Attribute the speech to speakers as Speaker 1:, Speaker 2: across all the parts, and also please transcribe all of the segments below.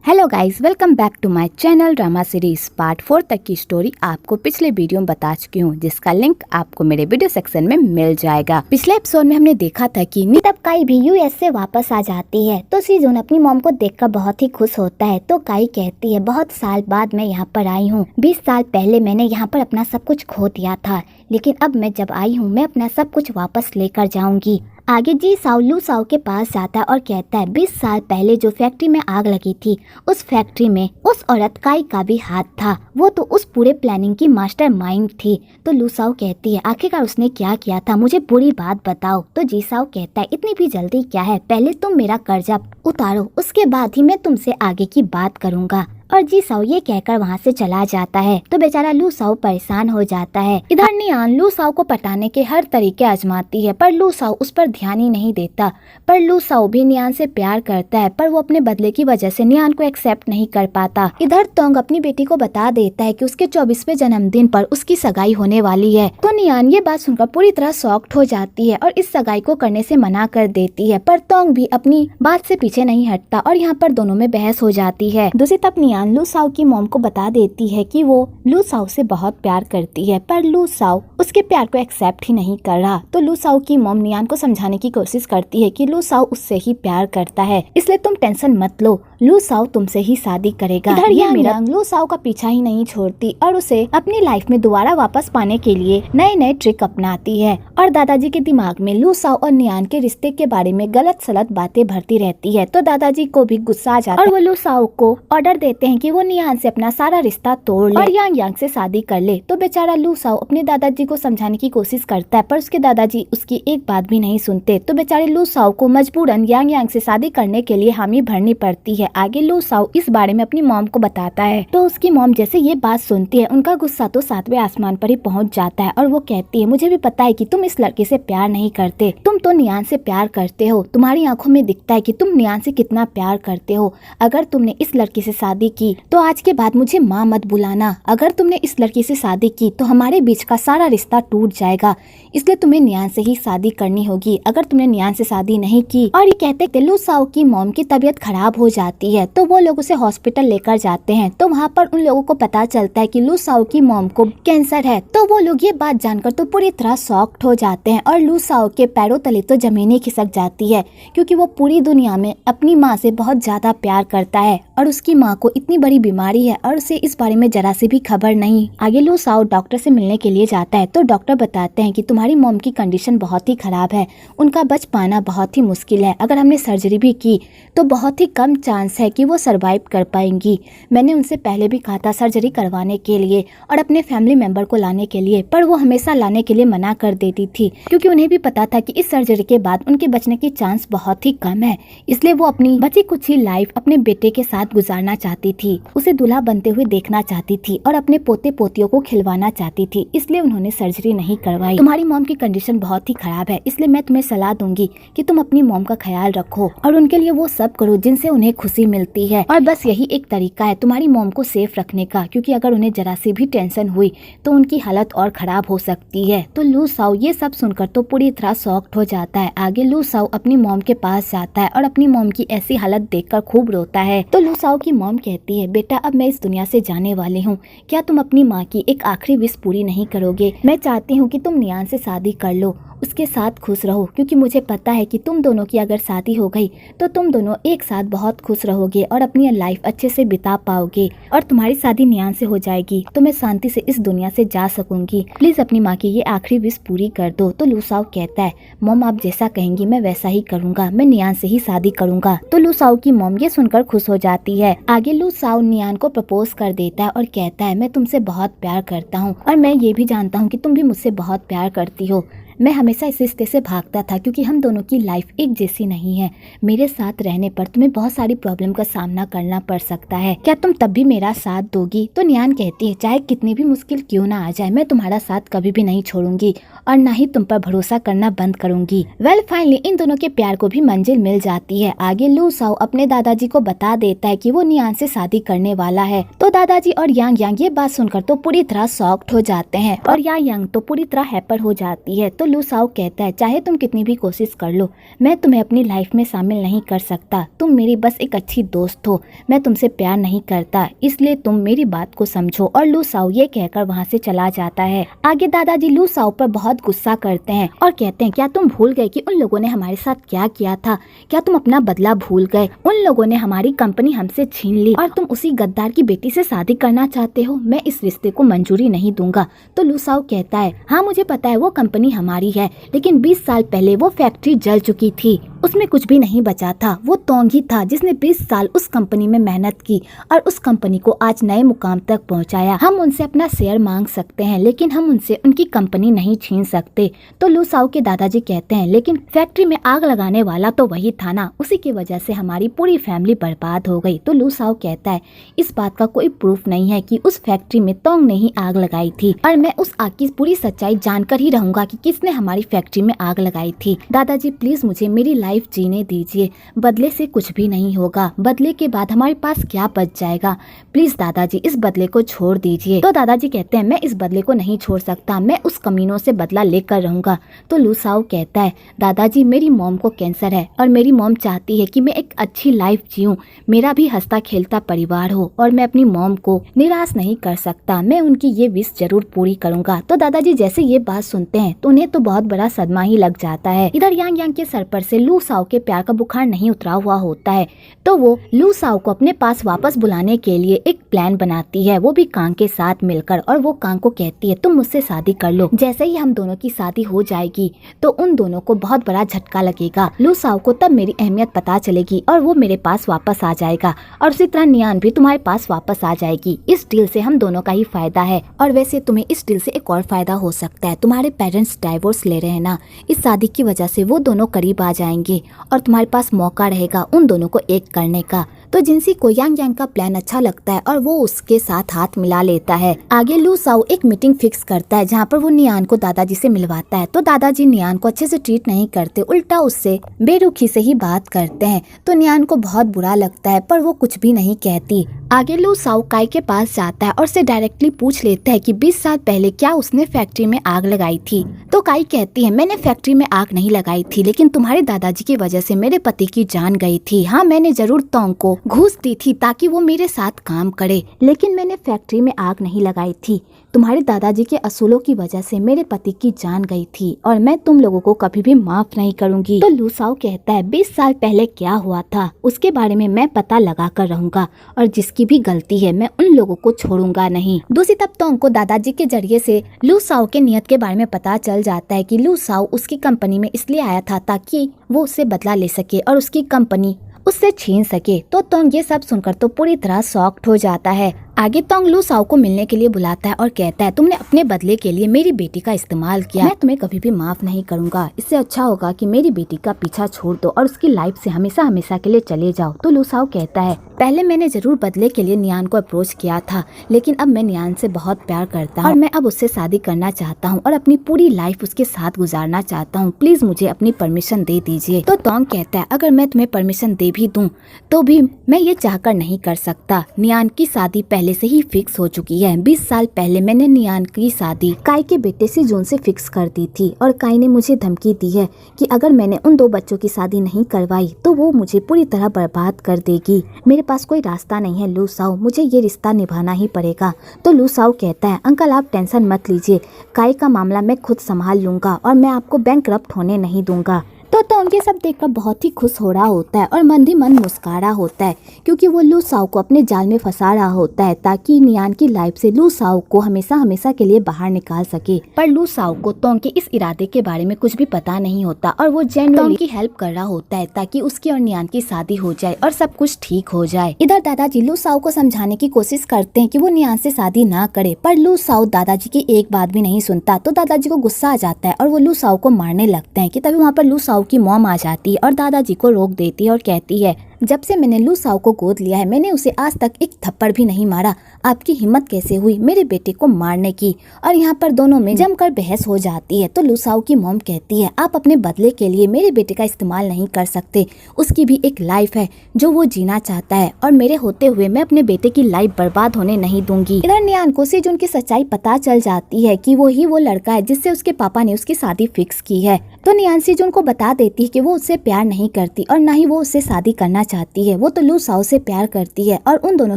Speaker 1: Hello guys, welcome back to my channel drama series part 4 तक की story आपको पिछले वीडियो में बता चुकी हूँ, जिसका लिंक आपको मेरे वीडियो सेक्शन में मिल जाएगा। पिछले एपिसोड में हमने देखा था कि
Speaker 2: तब काई भी यूएस से वापस आ जाती है तो सीजून अपनी मॉम को देखकर बहुत ही खुश होता है। तो काई कहती है, बहुत साल बाद मैं यहाँ पर आई हूँ। 20 साल पहले मैंने यहाँ पर अपना सब कुछ खो दिया था, लेकिन अब मैं जब आई हूँ मैं अपना सब कुछ वापस लेकर जाऊंगी। आगे जी साओ लू साओ के पास जाता है और कहता है, 20 साल पहले जो फैक्ट्री में आग लगी थी, उस फैक्ट्री में उस औरत काई का भी हाथ था। वो तो उस पूरे प्लानिंग की मास्टरमाइंड थी। तो लू साओ कहती है, आखिरकार उसने क्या किया था, मुझे पूरी बात बताओ। तो जी साओ कहता है, इतनी भी जल्दी क्या है, पहले तुम मेरा कर्जा उतारो, उसके बाद ही मैं तुमसे आगे की बात करूँगा। और जी साओ ये कहकर वहाँ से चला जाता है। तो बेचारा लू साओ परेशान हो जाता है। इधर नियान लू साओ को पटाने के हर तरीके आजमाती है, पर लू साओ उस पर ध्यान ही नहीं देता। पर लू साओ भी नियान से प्यार करता है, पर वो अपने बदले की वजह से नियान को एक्सेप्ट नहीं कर पाता। इधर तोंग अपनी बेटी को बता देता है कि उसके 24वें जन्मदिन पर उसकी सगाई होने वाली है। तो नियान ये बात सुनकर पूरी तरह शॉक्ड हो जाती है और इस सगाई को करने से मना कर देती है। पर तोंग भी अपनी बात से पीछे नहीं हटता और यहाँ पर दोनों में बहस हो जाती है। दूसरी तरफ नियान लू साओ की मॉम को बता देती है कि वो लू साओ से बहुत प्यार करती है, पर लू साओ उसके प्यार को एक्सेप्ट ही नहीं कर रहा। तो लू साओ की मॉम नियान को समझाने की कोशिश करती है कि लू साओ उससे ही प्यार करता है, इसलिए तुम टेंशन मत लो, लू साओ तुमसे ही शादी करेगा। इधर यांग लू साओ का पीछा ही नहीं छोड़ती और उसे अपनी लाइफ में दोबारा वापस पाने के लिए नए नए ट्रिक अपनाती है और दादाजी के दिमाग में लू साओ और नियान के रिश्ते के बारे में गलत सलत बातें भरती रहती है। तो दादाजी को भी गुस्सा आ जाता है और वो लू साओ को ऑर्डर देते हैं कि वो नियान से अपना सारा रिश्ता तोड़ ले और यांग से शादी कर ले। तो बेचारा लू साओ अपने दादाजी को समझाने की कोशिश करता है, पर उसके दादाजी उसकी एक बात भी नहीं सुनते। तो बेचारे लू साओ को मजबूरन यांग से शादी करने के लिए हामी भरनी पड़ती है। आगे लू साओ इस बारे में अपनी मॉम को बताता है, तो उसकी मॉम जैसे ये बात सुनती है, उनका गुस्सा तो 7वें आसमान पर ही पहुंच जाता है और वो कहती है, मुझे भी पता है कि तुम इस लड़के से प्यार नहीं करते, तुम तो नियान से प्यार करते हो, तुम्हारी आंखों में दिखता है कि तुम नियान से कितना प्यार करते हो। अगर तुमने इस लड़की से शादी की तो आज के बाद मुझे माँ मत बुलाना। अगर तुमने इस लड़की से शादी की तो हमारे बीच का सारा रिश्ता टूट जाएगा, इसलिए तुम्हें नियान से ही शादी करनी होगी। अगर तुमने नियान से शादी नहीं की। और ये कहते लू साओ की मॉम की तबीयत खराब हो जाती है, तो वो लोग उसे हॉस्पिटल लेकर जाते हैं। तो वहाँ पर उन लोगों को पता चलता है कि लू साओ की मॉम को कैंसर है। तो वो लोग ये बात जानकर तो पूरी तरह शॉक्ड हो जाते हैं और लू साओ के पैरों तले तो जमीन ही खिसक जाती है, क्योंकि वो पूरी दुनिया में अपनी माँ से बहुत ज्यादा प्यार करता है और उसकी माँ को इतनी बड़ी बीमारी है और उसे इस बारे में जरा सी भी खबर नहीं। आगे लू साओ डॉक्टर से मिलने के लिए जाता है, तो डॉक्टर बताते हैं कि तुम्हारी मॉम की कंडीशन बहुत ही खराब है, उनका बच पाना बहुत ही मुश्किल है, अगर हमने सर्जरी भी की तो बहुत ही कम चांस है कि वो सरवाइव कर पाएंगी। मैंने उनसे पहले भी कहा था सर्जरी करवाने के लिए और अपने फैमिली मेंबर को लाने के लिए, पर वो हमेशा लाने के लिए मना कर देती थी, क्योंकि उन्हें भी पता था कि इस सर्जरी के बाद उनके बचने की चांस बहुत ही कम है। इसलिए वो अपनी बची कुछ ही लाइफ अपने बेटे के साथ गुजारना चाहती थी, उसे दूल्हा बनते हुए देखना चाहती थी और अपने पोते पोतियों को खिलवाना चाहती थी, इसलिए उन्होंने सर्जरी नहीं करवाई। तुम्हारी मॉम की कंडीशन बहुत ही खराब है, इसलिए मैं तुम्हें सलाह दूंगी कि तुम अपनी मॉम का ख्याल रखो और उनके लिए वो सब करो जिनसे उन्हें खुशी मिलती है। और बस यही एक तरीका है तुम्हारी मॉम को सेफ रखने का, क्योंकि अगर उन्हें जरा सी भी टेंशन हुई तो उनकी हालत और खराब हो सकती है। तो लू साओ ये सब सुनकर तो पूरी तरह शॉक्ड हो जाता है। आगे लू साओ अपनी मॉम के पास जाता है और अपनी मॉम की ऐसी हालत देखकर खूब रोता है। तो लू साओ की मॉम कहती है, बेटा अब मैं इस दुनिया से जाने वाली हूँ, क्या तुम अपनी माँ की एक आखिरी विश पूरी नहीं करोगे? मैं चाहती हूँ कि तुम नियान से शादी कर लो, उसके साथ खुश रहो, क्योंकि मुझे पता है कि तुम दोनों की अगर शादी हो गई तो तुम दोनों एक साथ बहुत खुश रहोगे और अपनी लाइफ अच्छे से बिता पाओगे और तुम्हारी शादी नियान से हो जाएगी तो मैं शांति से इस दुनिया से जा सकूंगी। प्लीज अपनी माँ की ये आखिरी विश पूरी कर दो। तो लू साओ कहता है, मॉम आप जैसा कहेंगी मैं वैसा ही करूँगा, मैं नियान से ही शादी करूँगा। तो लू साओ की मॉम ये सुनकर खुश हो जाती है। आगे लू साओ नियान को प्रपोज कर देता है और कहता है, मैं तुमसे बहुत प्यार करता हूँ और मैं ये भी जानता हूँ कि तुम भी मुझसे बहुत प्यार करती हो। मैं हमेशा इस रिश्ते से भागता था क्योंकि हम दोनों की लाइफ एक जैसी नहीं है। मेरे साथ रहने पर तुम्हें बहुत सारी प्रॉब्लम का सामना करना पड़ सकता है, क्या तुम तब भी मेरा साथ दोगी? तो नियान कहती है, चाहे कितनी भी मुश्किल क्यों ना आ जाए, मैं तुम्हारा साथ कभी भी नहीं छोड़ूंगी और ना ही तुम पर भरोसा करना बंद करूंगी। वेल फाइनली इन दोनों के प्यार को भी मंजिल मिल जाती है। आगे लू साओ अपने दादाजी को बता देता है कि वो नियान से शादी करने वाला है। तो दादाजी और यांग ये बात सुनकर तो पूरी तरह शॉक्ड हो जाते हैं और यांग तो पूरी तरह हैपर हो जाती है। तो लू साओ कहता है चाहे तुम कितनी भी कोशिश कर लो, मैं तुम्हें अपनी लाइफ में शामिल नहीं कर सकता। तुम मेरी बस एक अच्छी दोस्त हो, मैं तुमसे प्यार नहीं करता, इसलिए तुम मेरी बात को समझो। और लू साओ ये कहकर वहाँ से चला जाता है। आगे दादाजी लू साओ पर बहुत गुस्सा करते हैं और कहते हैं क्या तुम भूल गए कि उन लोगों ने हमारे साथ क्या किया था? क्या तुम अपना बदला भूल गए? उन लोगों ने हमारी कंपनी हमसे छीन ली और तुम उसी गद्दार की बेटी से शादी करना चाहते हो। मैं इस रिश्ते को मंजूरी नहीं दूंगा। तो लू साओ कहता है हाँ मुझे पता है वो कंपनी हमारी है, लेकिन 20 साल पहले वो फैक्ट्री जल चुकी थी, उसमें कुछ भी नहीं बचा था। वो तोंग ही था जिसने 20 साल उस कंपनी में मेहनत की और उस कंपनी को आज नए मुकाम तक पहुंचाया। हम उनसे अपना शेयर मांग सकते हैं, लेकिन हम उनसे उनकी कंपनी नहीं छीन सकते। तो लू साओ के दादाजी कहते हैं लेकिन फैक्ट्री में आग लगाने वाला तो वही था ना, उसी की वजह से हमारी पूरी फैमिली बर्बाद हो गई। तो लू साओ कहता है इस बात का कोई प्रूफ नहीं है कि उस फैक्ट्री में तोंग ने ही आग लगाई थी, और मैं उस आग की पूरी सच्चाई जानकर ही रहूंगा कि किसने हमारी फैक्ट्री में आग लगाई थी। दादाजी प्लीज मुझे मेरी लाइफ जीने दीजिए, बदले से कुछ भी नहीं होगा, बदले के बाद हमारे पास क्या बच जाएगा? प्लीज दादाजी इस बदले को छोड़ दीजिए। तो दादाजी कहते हैं मैं इस बदले को नहीं छोड़ सकता, मैं उस कमीनों से बदला लेकर रहूंगा। तो लू साओ कहता है दादाजी मेरी मॉम को कैंसर है और मेरी मॉम चाहती है कि मैं एक अच्छी लाइफ जीऊं, मेरा भी हंसता खेलता परिवार हो, और मैं अपनी मॉम को निराश नहीं कर सकता, मैं उनकी ये विश जरूर पूरी करूंगा। तो दादाजी जैसे ये बात सुनते हैं तो उन्हें तो बहुत बड़ा सदमा ही लग जाता है। इधर यांग यांग के सर पर से लू साओ के प्यार का बुखार नहीं उतरा हुआ होता है, तो वो लू साओ को अपने पास वापस बुलाने के लिए एक प्लान बनाती है, वो भी कांग के साथ मिलकर। और वो कांग को कहती है तुम मुझसे शादी कर लो, जैसे ही हम दोनों की शादी हो जाएगी तो उन दोनों को बहुत बड़ा झटका लगेगा, लू साओ को तब मेरी अहमियत पता चलेगी और वो मेरे पास वापस आ जाएगा, और उसी तरह नियान भी तुम्हारे पास वापस आ जाएगी। इस डील से हम दोनों का ही फायदा है। और वैसे तुम्हें इस डील से एक और फायदा हो सकता है, तुम्हारे पेरेंट्स डाइवोर्स ले रहे हैं ना, इस शादी की वजह से वो दोनों करीब आ जाएंगे और तुम्हारे पास मौका रहेगा उन दोनों को एक करने का। तो जिनसी को यांग यांग का प्लान अच्छा लगता है और वो उसके साथ हाथ मिला लेता है। आगे लू साओ एक मीटिंग फिक्स करता है जहाँ पर वो नियान को दादाजी से मिलवाता है। तो दादाजी नियान को अच्छे से ट्रीट नहीं करते, उल्टा उससे बेरुखी से ही बात करते हैं। तो नियान को बहुत बुरा लगता है पर वो कुछ भी नहीं कहती। आगे लू साओ काई के पास जाता है और उससे डायरेक्टली पूछ लेता है कि 20 साल पहले क्या उसने फैक्ट्री में आग लगाई थी। तो काई कहती है मैंने फैक्ट्री में आग नहीं लगाई थी, लेकिन तुम्हारे दादाजी की वजह से मेरे पति की जान गई थी। हाँ मैंने जरूर तोंग को घूस दी थी ताकि वो मेरे साथ काम करे, लेकिन मैंने फैक्ट्री में आग नहीं लगाई थी। तुम्हारे दादाजी के असूलों की वजह से मेरे पति की जान गई थी और मैं तुम लोगों को कभी भी माफ नहीं करूंगी। तो लू साओ कहता है 20 साल पहले क्या हुआ था उसके बारे में मैं पता लगा कर रहूंगा, और जिसकी भी गलती है मैं उन लोगों को छोड़ूंगा नहीं। दूसरी तरफ तोंग को दादाजी के जरिए से लू साओ के नियत के बारे में पता चल जाता है कि लू साओ उसकी कंपनी में इसलिए आया था ताकि वो उससे बदला ले सके और उसकी कंपनी उससे छीन सके। तो तोंग ये सब सुनकर तो पूरी तरह शॉक्ड हो जाता है। आगे तोंग लू साओ को मिलने के लिए बुलाता है और कहता है तुमने अपने बदले के लिए मेरी बेटी का इस्तेमाल किया, मैं तुम्हें कभी भी माफ नहीं करूंगा। इससे अच्छा होगा कि मेरी बेटी का पीछा छोड़ दो और उसकी लाइफ से हमेशा हमेशा के लिए चले जाओ। तो लू साओ कहता है पहले मैंने जरूर बदले के लिए नियान को अप्रोच किया था, लेकिन अब मैं नियान से बहुत प्यार करता हूँ और मैं अब उससे शादी करना चाहता हूँ और अपनी पूरी लाइफ उसके साथ गुजारना चाहता हूँ। प्लीज मुझे अपनी परमिशन दे दीजिए। तो तोंग कहता है अगर मैं तुम्हें परमिशन दे भी दूँ तो भी मैं ये चाहकर नहीं कर सकता। नियान की शादी पहले से ही फिक्स हो चुकी है। 20 साल पहले मैंने नियान की शादी काई के बेटे से जून से फिक्स कर दी थी और काई ने मुझे धमकी दी है कि अगर मैंने उन 2 बच्चों की शादी नहीं करवाई तो वो मुझे पूरी तरह बर्बाद कर देगी। मेरे पास कोई रास्ता नहीं है लू साओ, मुझे ये रिश्ता निभाना ही पड़ेगा। तो लू साओ कहता है अंकल आप टेंशन मत लीजिए, काई का मामला मैं खुद संभाल लूंगा और मैं आपको बैंकरप्ट होने नहीं दूंगा। तो तोंग ये सब देखकर बहुत ही खुश हो रहा होता है और मन ही मन मुस्कुरा रहा होता है, क्योंकि वो लू साओ को अपने जाल में फंसा रहा होता है ताकि नियान की लाइफ से लू साओ को हमेशा हमेशा के लिए बाहर निकाल सके। पर लू साओ को तोंग के इस इरादे के बारे में कुछ भी पता नहीं होता और वो जेनुइनली की हेल्प कर रहा होता है ताकि उसकी और नियान की शादी हो जाए और सब कुछ ठीक हो जाए। इधर दादाजी लू साओ को समझाने की कोशिश करते हैं कि वो नियान से शादी ना करे, पर लू साओ दादाजी की एक बात भी नहीं सुनता। तो दादाजी को गुस्सा आ जाता है और वो लू साओ को मारने लगते हैं कि तभी वहाँ पर लू साओ की मॉम आ जाती है और दादाजी को रोक देती है और कहती है
Speaker 1: जब से मैंने लू साओ को गोद लिया है मैंने उसे आज तक एक थप्पड़ भी नहीं मारा। आपकी हिम्मत कैसे हुई मेरे बेटे को मारने की। और यहाँ पर दोनों में जमकर बहस हो जाती है। तो लू साओ की मॉम कहती है आप अपने बदले के लिए मेरे बेटे का इस्तेमाल नहीं कर सकते, उसकी भी एक लाइफ है जो वो जीना चाहता है और मेरे होते हुए मैं अपने बेटे की लाइफ बर्बाद होने नहीं दूंगी। इधर नियान को सीजुन की सच्चाई पता चल जाती है कि वो ही वो लड़का है जिससे उसके पापा ने उसकी शादी फिक्स की है। तो नियान सीजुन को बता देती है कि वो उससे प्यार नहीं करती और ना ही वो उससे शादी करना चाहती है। वो तो लू साओ से प्यार करती है और उन दोनों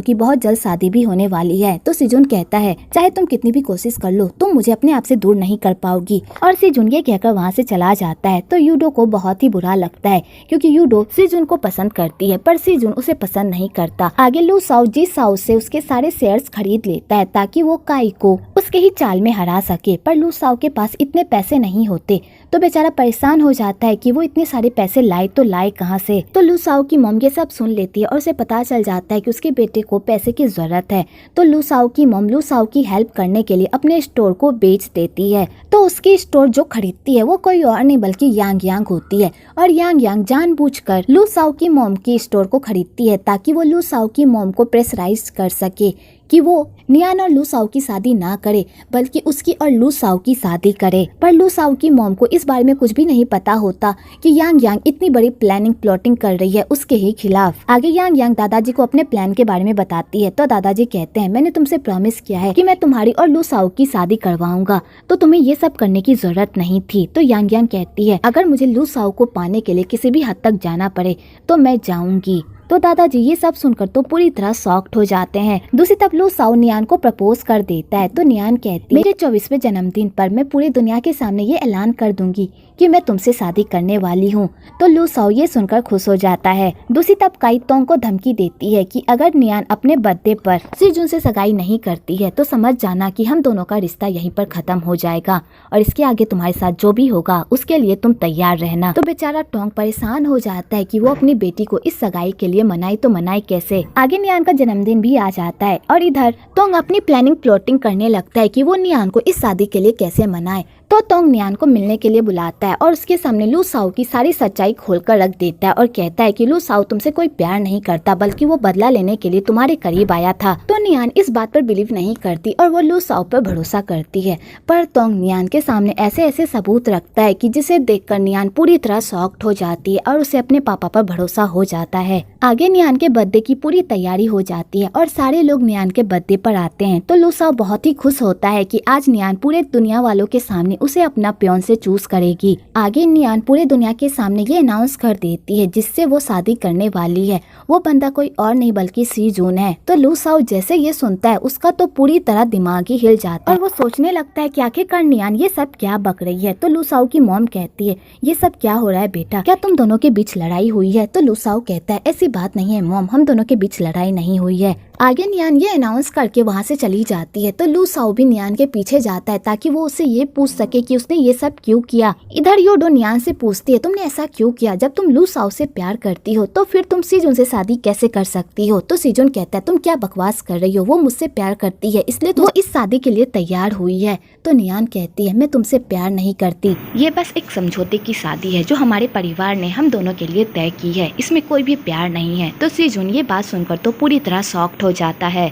Speaker 1: की बहुत जल्द शादी भी होने वाली है। तो सीजुन कहता है चाहे तुम कितनी भी कोशिश कर लो तुम मुझे अपने आप से दूर नहीं कर पाओगी। और सीजुन ये कहकर वहाँ से चला जाता है। तो यूडो को बहुत ही बुरा लगता है क्योंकि यूडो सीजुन को पसंद करती है पर सीजुन उसे पसंद नहीं करता। आगे लू साओ जी साओ से उसके सारे शेयर्स खरीद लेता है ताकि वो काई को उसके ही चाल में हरा सके। पर लू साओ के पास इतने पैसे नहीं होते तो बेचारा परेशान हो जाता है कि वो इतने सारे पैसे लाए तो लाए कहाँ से। तो लू साओ की मॉम ये सब सुन लेती है और उसे पता चल जाता है कि उसके बेटे को पैसे की जरूरत है। तो लू साओ की मॉम लू साओ की हेल्प करने के लिए अपने स्टोर को बेच देती है। तो उसकी स्टोर जो खरीदती है वो कोई और नहीं बल्कि यांग यांग होती है। और यांग यांग जानबूझकर लू साओ की मॉम की स्टोर को खरीदती है ताकि वो लू साओ की मॉम को प्रेशराइज कर सके कि वो नियान और लू साओ की शादी ना करे बल्कि उसकी और लू साओ की शादी करे। पर लू साओ की मॉम को इस बारे में कुछ भी नहीं पता होता कि यांग यांग इतनी बड़ी प्लाटिंग कर रही है उसके ही खिलाफ। आगे यांग यांग दादाजी को अपने प्लान के बारे में बताती है। तो दादाजी कहते हैं मैंने तुमसे प्रॉमिस किया है कि मैं तुम्हारी और लू साओ की शादी करवाऊंगा तो तुम्हें ये सब करने की जरूरत नहीं थी। तो यांग यांग कहती है अगर मुझे लू साओ को पाने के लिए किसी भी हद तक जाना पड़े तो मैं जाऊंगी। तो दादाजी ये सब सुनकर तो पूरी तरह शॉक्ड हो जाते हैं। दूसरी तरफ लू साओ नियान को प्रपोज कर देता है। तो नियान कहती है मेरे 24वें जन्मदिन पर मैं पूरी दुनिया के सामने ये ऐलान कर दूंगी कि मैं तुमसे शादी करने वाली हूँ। तो लू साओ ये सुनकर खुश हो जाता है। दूसरी तरफ काई तोंग को धमकी देती है कि अगर नियान अपने बर्थडे पर सीजुन से सगाई नहीं करती है तो समझ जाना कि हम दोनों का रिश्ता यहीं पर खत्म हो जाएगा और इसके आगे तुम्हारे साथ जो भी होगा उसके लिए तुम तैयार रहना। तो बेचारा टोंग परेशान हो जाता है कि वो अपनी बेटी को इस सगाई के लिए मनाई तो मनाई कैसे। आगे नियान का जन्मदिन भी आ जाता है और इधर टोंग अपनी प्लाटिंग करने लगता है कि वो नियान को इस शादी के लिए कैसे मनाए। तो टोंग नियान को मिलने के लिए बुलाता है और उसके सामने लू साओ की सारी सच्चाई खोलकर रख देता है और कहता है कि लू साओ तुमसे कोई प्यार नहीं करता बल्कि वो बदला लेने के लिए तुम्हारे करीब आया था। तो नियान इस बात पर बिलीव नहीं करती और वो लू साओ पर भरोसा करती है। पर टोंग नियान के सामने ऐसे ऐसे सबूत रखता है कि जिसे देखकर नियान पूरी तरह शॉक्ड हो जाती है और उसे अपने पापा पर भरोसा हो जाता है। आगे नियान के बर्थडे की पूरी तैयारी हो जाती है और सारे लोग नियान के बर्थडे पर आते हैं। तो लू साओ बहुत ही खुश होता है कि आज नियान पूरे दुनिया वालों के सामने उसे अपना पियोन से चूज करेगी। आगे नियान पूरे दुनिया के सामने ये अनाउंस कर देती है जिससे वो शादी करने वाली है वो बंदा कोई और नहीं बल्कि सीजून है। तो लू साओ जैसे ये सुनता है उसका तो पूरी तरह दिमाग ही हिल जाता है और वो सोचने लगता है कि आखिरकार नियान ये सब क्या बक रही है। तो लू साओ की मॉम कहती है ये सब क्या हो रहा है बेटा, क्या तुम दोनों के बीच लड़ाई हुई है। तो लू साओ कहता है ऐसी बात नहीं है मॉम, हम दोनों के बीच लड़ाई नहीं हुई है। आगे नियान ये अनाउंस करके वहाँ से चली जाती है। तो लू साओ भी नियान के पीछे जाता है ताकि वो उससे ये पूछ सके कि उसने ये सब क्यों किया। इधर यूडो नियान से पूछती है तुमने ऐसा क्यों किया, जब तुम लू साओ से प्यार करती हो तो फिर तुम सीजुन से शादी कैसे कर सकती हो। तो सीजुन कहता है तुम क्या बकवास कर रही हो, वो मुझसे प्यार करती है इसलिए वो इस शादी के लिए तैयार हुई है। तो नियान कहती है मैं तुमसे प्यार नहीं करती, ये बस एक समझौते की शादी है जो हमारे परिवार ने हम दोनों के लिए तय की है, इसमें कोई भी प्यार नहीं है। तो सीजुन ये बात सुनकर तो पूरी तरह शॉक्ड हो जाता है।